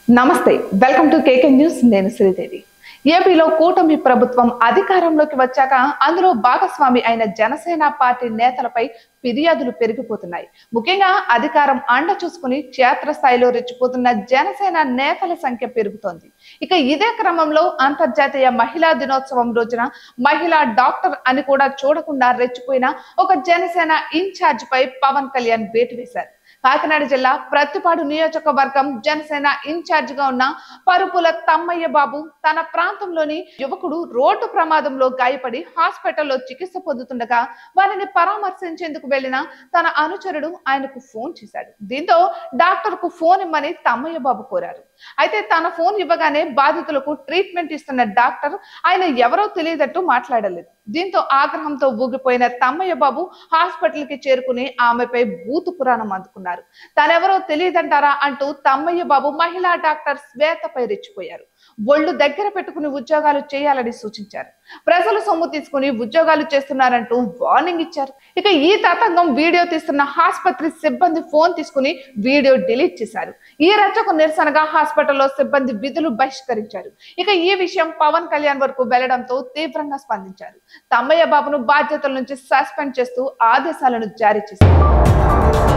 నమస్తే welcome to KK news నేను శ్రీదేవి ఏపీలో కూటమి ప్రభుత్వం అధికారంలోకి వచ్చాక అందులో భాగస్వామి అయిన జనసేన పార్టీ నేతలపై ఫిర్యాదులు పెరిగిపోతున్నాయి ముఖ్యంగా అధికారం అండ చూసుకుని క్షేత్రస్థాయిలో రెచ్చిపోతున్న జనసేన నేతల సంఖ్య పెరుగుతోంది ఇక ఇదే క్రమంలో అంతర్జాతీయ మహిళా దినోత్సవం రోజున మహిళా డాక్టర్ అని కూడా చూడకుండా రెచ్చిపోయిన ఒక జనసేన ఇన్ఛార్జ్ పై పవన్ కళ్యాణ్ వేటు వేశారు కాకినాడ జిల్లా ప్రత్తిపాడు నియోజకవర్గం జనసేన ఇన్ఛార్జ్ గా ఉన్న పరుపుల తమ్మయ్య బాబు తన ప్రాంతంలోని యువకుడు రోడ్డు ప్రమాదంలో గాయపడి హాస్పిటల్లో చికిత్స పొందుతుండగా వారిని పరామర్శించేందుకు వెళ్లిన తన అనుచరుడు ఆయనకు ఫోన్ చేశాడు దీంతో డాక్టర్ కు ఫోన్ ఇమ్మని తమ్మయ్య బాబు కోరారు అయితే తన ఫోన్ ఇవ్వగానే బాధితులకు ట్రీట్మెంట్ ఇస్తున్న డాక్టర్ ఆయన ఎవరో తెలియదట్టు మాట్లాడలేదు దీంతో ఆగ్రహంతో ఊగిపోయిన తమ్మయ్య బాబు హాస్పిటల్ కి చేరుకుని ఆమెపై బూతు పురాణం అందుకున్నారు తనెవరో తెలియదంటారా అంటూ తమ్మయ్య బాబు మహిళా డాక్టర్ శ్వేతపై రెచ్చిపోయారు ఒళ్ళు దగ్గర పెట్టుకుని ఉద్యోగాలు చేయాలని సూచించారు ప్రజల సొమ్ము తీసుకుని ఉద్యోగాలు చేస్తున్నారంటూ వార్నింగ్ ఇచ్చారు ఇక ఈ తతంగం వీడియో తీస్తున్న ఆసుపత్రి సిబ్బంది ఫోన్ తీసుకుని వీడియో డిలీట్ చేశారు ఈ రచ్చకు నిరసనగా హాస్పిటల్లో సిబ్బంది విధులు బహిష్కరించారు ఇక ఈ విషయం పవన్ కళ్యాణ్ వరకు వెళ్లడంతో తీవ్రంగా స్పందించారు తమ్మయ్య బాబును బాధ్యతల నుంచి సస్పెండ్ చేస్తూ ఆదేశాలను జారీ చేశారు